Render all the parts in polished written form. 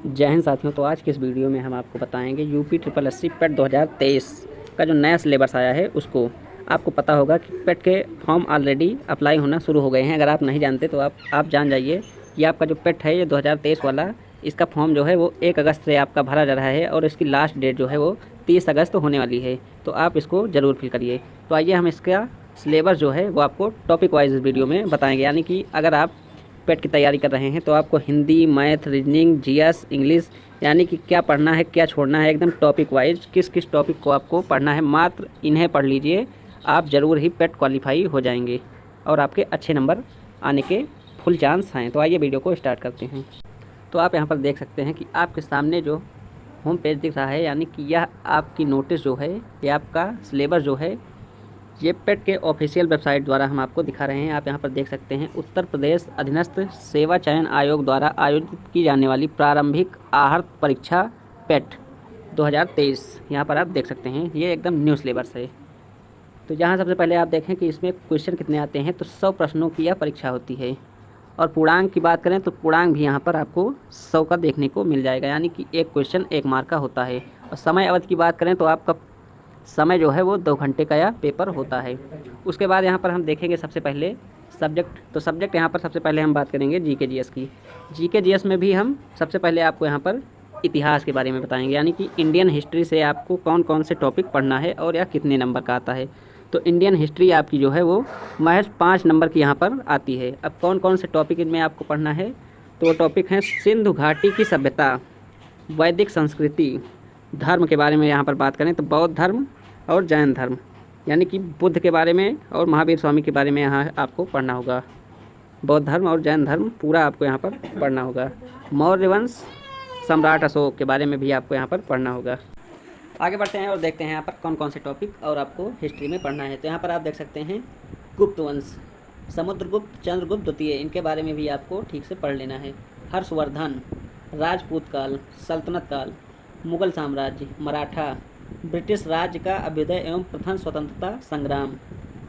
जय हिंद साथियों। तो आज के इस वीडियो में हम आपको बताएंगे यूपी ट्रिपल एस सी पेट 2023 का जो नया सिलेबस आया है उसको। आपको पता होगा कि पेट के फॉर्म ऑलरेडी अप्लाई होना शुरू हो गए हैं। अगर आप नहीं जानते तो आप जान जाइए कि आपका जो पेट है ये 2023 वाला, इसका फॉर्म जो है वो 1 अगस्त से आपका भरा जा रहा है और इसकी लास्ट डेट जो है वो 30 अगस्त होने वाली है। तो आप इसको ज़रूर फिल करिए। तो आइए हम इसका सिलेबस जो है वो आपको टॉपिक वाइज इस वीडियो में बताएंगे। यानी कि अगर आप पेट की तैयारी कर रहे हैं तो आपको Hindi, math, reasoning, GS, English यानी कि क्या पढ़ना है, क्या छोड़ना है, एकदम टॉपिक वाइज किस किस टॉपिक को आपको पढ़ना है, मात्र इन्हें पढ़ लीजिए। आप ज़रूर ही पेट क्वालिफाई हो जाएंगे और आपके अच्छे नंबर आने के फुल चांस हैं। तो आइए वीडियो को स्टार्ट करते हैं। तो आप यहाँ पर देख सकते हैं कि आपके सामने जो होम पेज दिख रहा है, यानी कि यह आपकी नोटिस जो है, ये आपका सिलेबस जो है, ये पेट के ऑफिशियल वेबसाइट द्वारा हम आपको दिखा रहे हैं। आप यहाँ पर देख सकते हैं उत्तर प्रदेश अधीनस्थ सेवा चयन आयोग द्वारा आयोजित की जाने वाली प्रारंभिक आहर्त परीक्षा पेट 2023 यहाँ पर आप देख सकते हैं। ये एकदम न्यू सिलेबस है। तो यहाँ सबसे पहले आप देखें कि इसमें क्वेश्चन कितने आते हैं। तो 100 प्रश्नों की यह परीक्षा होती है और पूर्णांक की बात करें तो पूर्णांक भी यहाँ पर आपको 100 का देखने को मिल जाएगा, यानी कि एक क्वेश्चन 1 मार्क का होता है। और समय अवधि की बात करें तो आपका समय जो है वो 2 घंटे का यह पेपर होता है। उसके बाद यहाँ पर हम देखेंगे सबसे पहले सब्जेक्ट। तो सब्जेक्ट यहाँ पर सबसे पहले हम बात करेंगे जीके जीएस की। जीके जीएस में भी हम सबसे पहले आपको यहाँ पर इतिहास के बारे में बताएंगे, यानी कि इंडियन हिस्ट्री से आपको कौन कौन से टॉपिक पढ़ना है और यह कितने नंबर का आता है। तो इंडियन हिस्ट्री आपकी जो है वो महज 5 नंबर की यहाँ पर आती है। अब कौन कौन से टॉपिक इनमें आपको पढ़ना है, तो वो टॉपिक हैं सिंधु घाटी की सभ्यता, वैदिक संस्कृति, धर्म के बारे में यहाँ पर बात करें तो बौद्ध धर्म और जैन धर्म, यानी कि बुद्ध के बारे में और महावीर स्वामी के बारे में यहाँ आपको पढ़ना होगा। बौद्ध धर्म और जैन धर्म पूरा आपको यहाँ पर पढ़ना होगा। मौर्य वंश, सम्राट अशोक के बारे में भी आपको यहाँ पर पढ़ना होगा। आगे बढ़ते हैं और देखते हैं यहाँ पर कौन कौन से टॉपिक और आपको हिस्ट्री में पढ़ना है। तो यहाँ पर आप देख सकते हैं गुप्त वंश, समुद्रगुप्त, चंद्रगुप्त द्वितीय, इनके बारे में भी आपको ठीक से पढ़ लेना है। हर्षवर्धन, राजपूत काल, सल्तनत काल, मुगल साम्राज्य, मराठा, ब्रिटिश राज्य का अभ्युदय एवं प्रथम स्वतंत्रता संग्राम,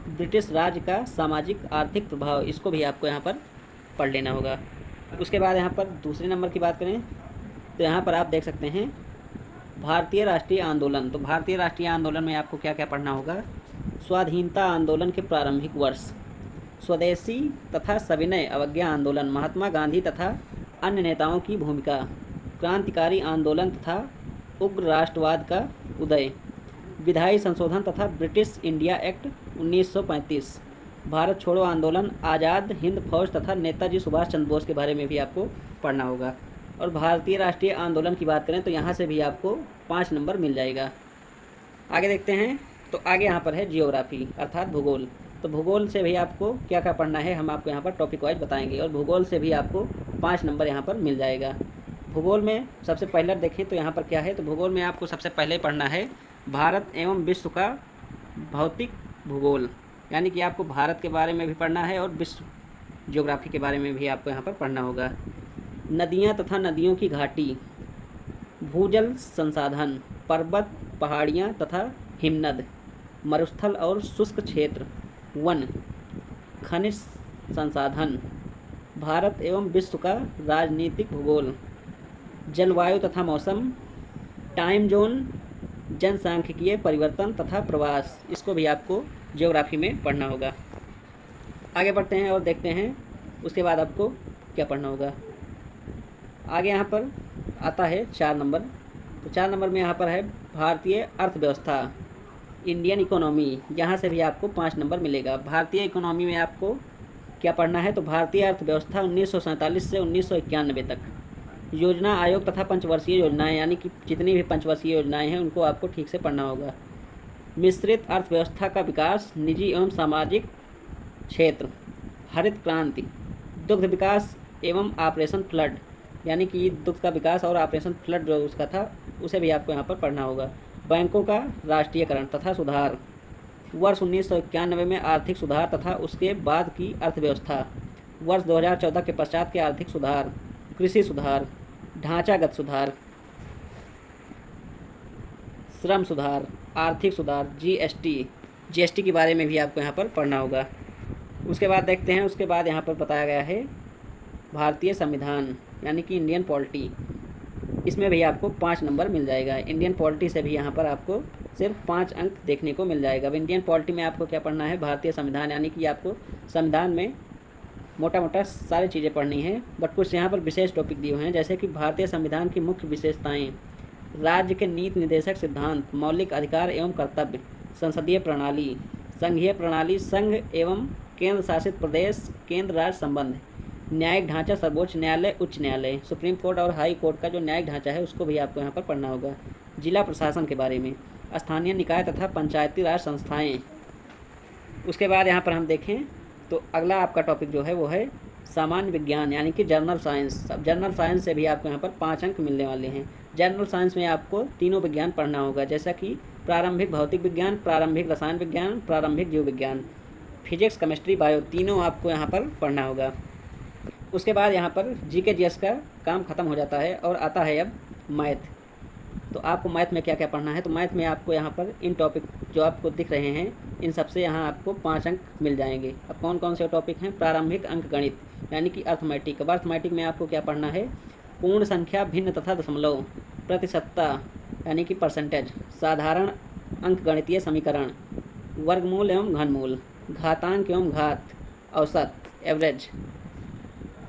ब्रिटिश राज्य का सामाजिक आर्थिक प्रभाव, इसको भी आपको यहाँ पर पढ़ लेना होगा। उसके बाद यहाँ पर दूसरे नंबर की बात करें तो यहाँ पर आप देख सकते हैं भारतीय राष्ट्रीय आंदोलन। तो भारतीय राष्ट्रीय आंदोलन में आपको क्या क्या पढ़ना होगा। स्वाधीनता आंदोलन के प्रारंभिक वर्ष, स्वदेशी तथा सविनय अवज्ञा आंदोलन, महात्मा गांधी तथा अन्य नेताओं की भूमिका, क्रांतिकारी आंदोलन तथा उग्र राष्ट्रवाद का उदय, विधायी संशोधन तथा ब्रिटिश इंडिया एक्ट 1935, भारत छोड़ो आंदोलन, आज़ाद हिंद फौज तथा नेताजी सुभाष चंद्र बोस के बारे में भी आपको पढ़ना होगा। और भारतीय राष्ट्रीय आंदोलन की बात करें तो यहाँ से भी आपको 5 नंबर मिल जाएगा। आगे देखते हैं तो आगे यहाँ पर है जियोग्राफी अर्थात भूगोल। तो भूगोल से भी आपको क्या क्या पढ़ना है हम आपको यहाँ पर टॉपिक वाइज बताएंगे और भूगोल से भी आपको 5 नंबर यहाँ पर मिल जाएगा। भूगोल में सबसे पहले देखें तो यहाँ पर क्या है। तो भूगोल में आपको सबसे पहले पढ़ना है भारत एवं विश्व का भौतिक भूगोल, यानी कि आपको भारत के बारे में भी पढ़ना है और विश्व ज्योग्राफी के बारे में भी आपको यहाँ पर पढ़ना होगा। नदियाँ तथा नदियों की घाटी, भूजल संसाधन, पर्वत, पहाड़ियाँ तथा हिमनद, मरुस्थल और शुष्क क्षेत्र, वन, खनिज संसाधन, भारत एवं विश्व का राजनीतिक भूगोल, जलवायु तथा मौसम, टाइम जोन, जनसांख्यिकीय परिवर्तन तथा प्रवास, इसको भी आपको ज्योग्राफी में पढ़ना होगा। आगे बढ़ते हैं और देखते हैं उसके बाद आपको क्या पढ़ना होगा। आगे यहाँ पर आता है 4 नंबर। तो 4 नंबर में यहाँ पर है भारतीय अर्थव्यवस्था, इंडियन इकोनॉमी, यहाँ से भी आपको 5 नंबर मिलेगा। भारतीय इकोनॉमी में आपको क्या पढ़ना है। तो भारतीय अर्थव्यवस्था 1947 से 1991 तक, योजना आयोग तथा पंचवर्षीय योजनाएं, यानी कि जितनी भी पंचवर्षीय योजनाएं हैं उनको आपको ठीक से पढ़ना होगा। मिश्रित अर्थव्यवस्था का विकास, निजी एवं सामाजिक क्षेत्र, हरित क्रांति, दुग्ध विकास एवं ऑपरेशन फ्लड, यानी कि दुग्ध का विकास और ऑपरेशन फ्लड जो उसका था उसे भी आपको यहाँ पर पढ़ना होगा। बैंकों का राष्ट्रीयकरण तथा सुधार, वर्ष 1991 में आर्थिक सुधार तथा उसके बाद की अर्थव्यवस्था, वर्ष 2014 के पश्चात के आर्थिक सुधार, कृषि सुधार, ढांचागत सुधार, श्रम सुधार, आर्थिक सुधार, जीएसटी के बारे में भी आपको यहाँ पर पढ़ना होगा। उसके बाद देखते हैं, उसके बाद यहाँ पर बताया गया है भारतीय संविधान, यानी कि इंडियन पॉलिटी, इसमें भी आपको 5 नंबर मिल जाएगा। इंडियन पॉलिटी से भी यहाँ पर आपको सिर्फ 5 अंक देखने को मिल जाएगा। अब इंडियन पॉलिटी में आपको क्या पढ़ना है, भारतीय संविधान, यानी कि आपको संविधान में मोटा मोटा सारी चीज़ें पढ़नी है, बट कुछ यहाँ पर विशेष टॉपिक दिए हुए हैं, जैसे कि भारतीय संविधान की मुख्य विशेषताएं, राज्य के नीति निर्देशक सिद्धांत, मौलिक अधिकार एवं कर्तव्य, संसदीय प्रणाली, संघीय प्रणाली, संघ एवं केंद्र शासित प्रदेश, केंद्र राज्य संबंध, न्यायिक ढांचा, सर्वोच्च न्यायालय, उच्च न्यायालय, सुप्रीम कोर्ट और हाई कोर्ट का जो न्यायिक ढांचा है उसको भी आपको यहाँ पर पढ़ना होगा। जिला प्रशासन के बारे में, स्थानीय निकाय तथा पंचायती राज संस्थाएं। उसके बाद यहाँ पर हम देखें तो अगला आपका टॉपिक जो है वो है सामान्य विज्ञान, यानी कि जनरल साइंस। अब जनरल साइंस से भी आपको यहाँ पर 5 अंक मिलने वाले हैं। जनरल साइंस में आपको तीनों विज्ञान पढ़ना होगा, जैसा कि प्रारंभिक भौतिक विज्ञान, प्रारंभिक रसायन विज्ञान, प्रारंभिक जीव विज्ञान, फिजिक्स, केमिस्ट्री, बायो, तीनों आपको यहाँ पर पढ़ना होगा। उसके बाद यहाँ पर जीके जीएस का काम ख़त्म हो जाता है और आता है अब मैथ। तो आपको मैथ में क्या क्या पढ़ना है, तो मैथ में आपको यहाँ पर इन टॉपिक जो आपको दिख रहे हैं इन सबसे यहाँ आपको 5 अंक मिल जाएंगे। अब कौन कौन से टॉपिक हैं, प्रारंभिक अंक गणित, यानी कि अर्थमेटिक। अब अर्थमेटिक में आपको क्या पढ़ना है, पूर्ण संख्या, भिन्न तथा दशमलव, प्रतिशतता यानी कि परसेंटेज, साधारण अंक गणितीय समीकरण, वर्गमूल एवं घनमूल, घातांक एवं घात, औसत, एवरेज।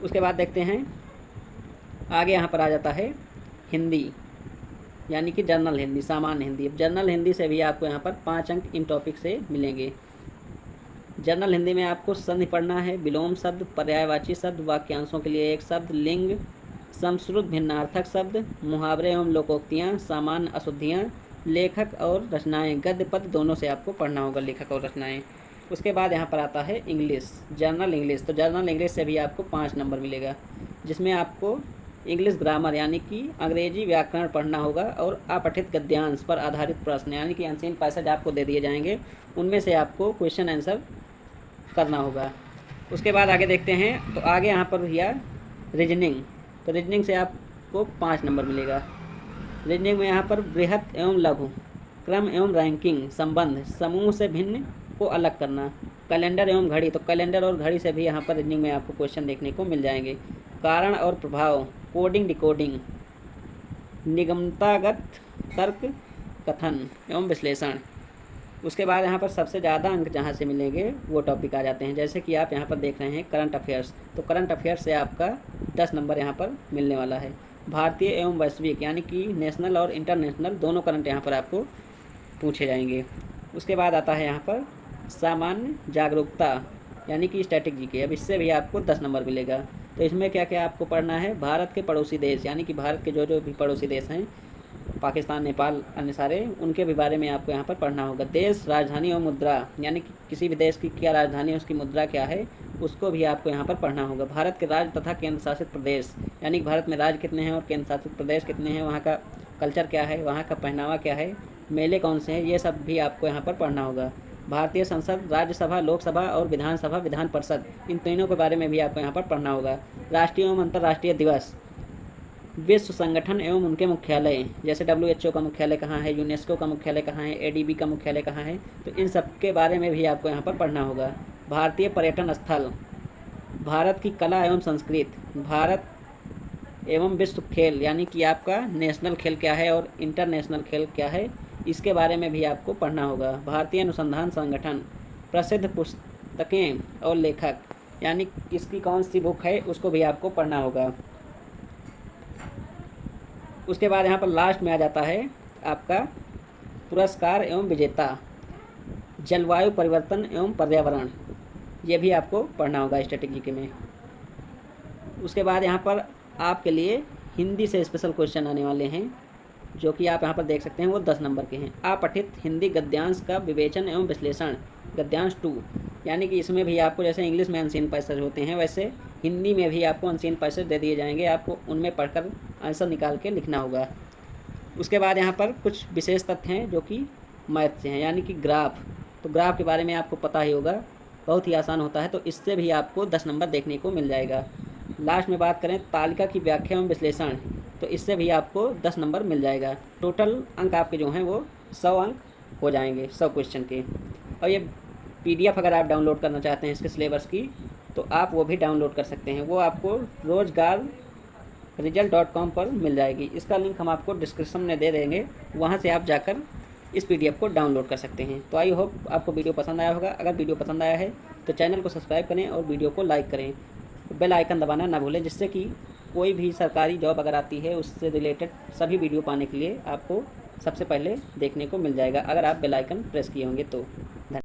उसके बाद देखते हैं आगे यहाँ पर आ जाता है हिंदी, यानी कि जनरल हिंदी, सामान्य हिंदी। अब जनरल हिंदी से भी आपको यहाँ पर 5 अंक इन टॉपिक से मिलेंगे। जनरल हिंदी में आपको संधि पढ़ना है, विलोम शब्द, पर्यायवाची शब्द, वाक्यांशों के लिए एक शब्द, लिंग, समश्रुत भिन्नार्थक शब्द, मुहावरे एवं लोकोक्तियाँ, सामान्य अशुद्धियाँ, लेखक और रचनाएँ, गद्य पद्य दोनों से आपको पढ़ना होगा, लेखक और रचनाएँ। उसके बाद यहाँ पर आता है इंग्लिश, जनरल इंग्लिश। तो जनरल इंग्लिश से भी आपको 5 नंबर मिलेगा, जिसमें आपको इंग्लिश ग्रामर यानी कि अंग्रेजी व्याकरण पढ़ना होगा और अपठित गद्यांश पर आधारित प्रश्न, यानी कि अनसीन पैसेज आपको दे दिए जाएंगे, उनमें से आपको क्वेश्चन आंसर करना होगा। उसके बाद आगे देखते हैं तो आगे यहाँ पर भैया रीजनिंग। तो रीजनिंग से आपको 5 नंबर मिलेगा। रीजनिंग में यहाँ पर बृहत एवं लघु, क्रम एवं रैंकिंग, संबंध, समूह से भिन्न को अलग करना, कैलेंडर एवं घड़ी। तो कैलेंडर और घड़ी से भी यहाँ पर रीजनिंग में आपको क्वेश्चन देखने को मिल जाएंगे। कारण और प्रभाव, कोडिंग डिकोडिंग, निगमतागत तर्क, कथन एवं विश्लेषण। उसके बाद यहाँ पर सबसे ज़्यादा अंक जहाँ से मिलेंगे वो टॉपिक आ जाते हैं, जैसे कि आप यहाँ पर देख रहे हैं करंट अफेयर्स। तो करंट अफेयर्स से आपका 10 नंबर यहाँ पर मिलने वाला है। भारतीय एवं वैश्विक, यानी कि नेशनल और इंटरनेशनल दोनों करंट यहाँ पर आपको पूछे जाएंगे। उसके बाद आता है यहाँ पर सामान्य जागरूकता, यानी कि स्टैटिक जीके। अब इससे भी आपको 10 नंबर मिलेगा। तो इसमें क्या क्या आपको पढ़ना है, भारत के पड़ोसी देश, यानी कि भारत के जो भी पड़ोसी देश हैं, पाकिस्तान, नेपाल, अन्य सारे, उनके भी बारे में आपको यहाँ पर पढ़ना होगा। देश, राजधानी और मुद्रा, यानी कि किसी भी देश की क्या राजधानी है, उसकी मुद्रा क्या है, उसको भी आपको यहाँ पर पढ़ना होगा। भारत के राज्य तथा केंद्र शासित प्रदेश, यानी कि भारत में राज्य कितने हैं और केंद्र शासित प्रदेश कितने हैं, वहाँ का कल्चर क्या है, वहाँ का पहनावा क्या है, मेले कौन से हैं, ये सब भी आपको यहाँ पर पढ़ना होगा। भारतीय संसद, राज्यसभा, लोकसभा और विधानसभा, विधान परिषद, इन तीनों के बारे में भी आपको यहाँ पर पढ़ना होगा। राष्ट्रीय एवं अंतर्राष्ट्रीय दिवस, विश्व संगठन एवं उनके मुख्यालय, जैसे WHO का मुख्यालय कहाँ है, यूनेस्को का मुख्यालय कहाँ है, ADB का मुख्यालय कहाँ है, तो इन सब के बारे में भी आपको यहाँ पर पढ़ना होगा। भारतीय पर्यटन स्थल, भारत की कला एवं संस्कृति, भारत एवं विश्व खेल, यानी कि आपका नेशनल खेल क्या है और इंटरनेशनल खेल क्या है, इसके बारे में भी आपको पढ़ना होगा। भारतीय अनुसंधान संगठन, प्रसिद्ध पुस्तकें और लेखक, यानी इसकी कौन सी बुक है उसको भी आपको पढ़ना होगा। उसके बाद यहाँ पर लास्ट में आ जाता है आपका पुरस्कार एवं विजेता, जलवायु परिवर्तन एवं पर्यावरण, ये भी आपको पढ़ना होगा स्ट्रेटेजी के में। उसके बाद यहाँ पर आपके लिए हिंदी से स्पेशल क्वेश्चन आने वाले हैं, जो कि आप यहाँ पर देख सकते हैं, वो 10 नंबर के हैं। अपठित हिंदी गद्यांश का विवेचन एवं विश्लेषण, गद्यांश 2, यानी कि इसमें भी आपको जैसे इंग्लिश में अनसीन पैसेज होते हैं, वैसे हिंदी में भी आपको अनसीन पैसेज दे दिए जाएंगे, आपको उनमें पढ़कर आंसर निकाल के लिखना होगा। उसके बाद यहाँ पर कुछ विशेष तथ्य हैं जो कि मैथ से हैं, यानी कि ग्राफ। तो ग्राफ के बारे में आपको पता ही होगा, बहुत ही आसान होता है, तो इससे भी आपको 10 नंबर देखने को मिल जाएगा। लास्ट में बात करें तालिका की व्याख्या एवं विश्लेषण, तो इससे भी आपको 10 नंबर मिल जाएगा। टोटल अंक आपके जो हैं वो 100 अंक हो जाएंगे 100 क्वेश्चन के। और ये PDF अगर आप डाउनलोड करना चाहते हैं इसके सिलेबस की, तो आप वो भी डाउनलोड कर सकते हैं। वो आपको रोजगार result.com पर मिल जाएगी। इसका लिंक हम आपको डिस्क्रिप्शन में दे देंगे, वहाँ से आप जाकर इस PDF को डाउनलोड कर सकते हैं। तो आई होप आपको वीडियो पसंद आया होगा। अगर वीडियो पसंद आया है तो चैनल को सब्सक्राइब करें और वीडियो को लाइक करें। बेल आइकन दबाना ना भूलें, जिससे कि कोई भी सरकारी जॉब अगर आती है उससे रिलेटेड सभी वीडियो पाने के लिए आपको सबसे पहले देखने को मिल जाएगा, अगर आप बेल आइकन प्रेस किए होंगे तो।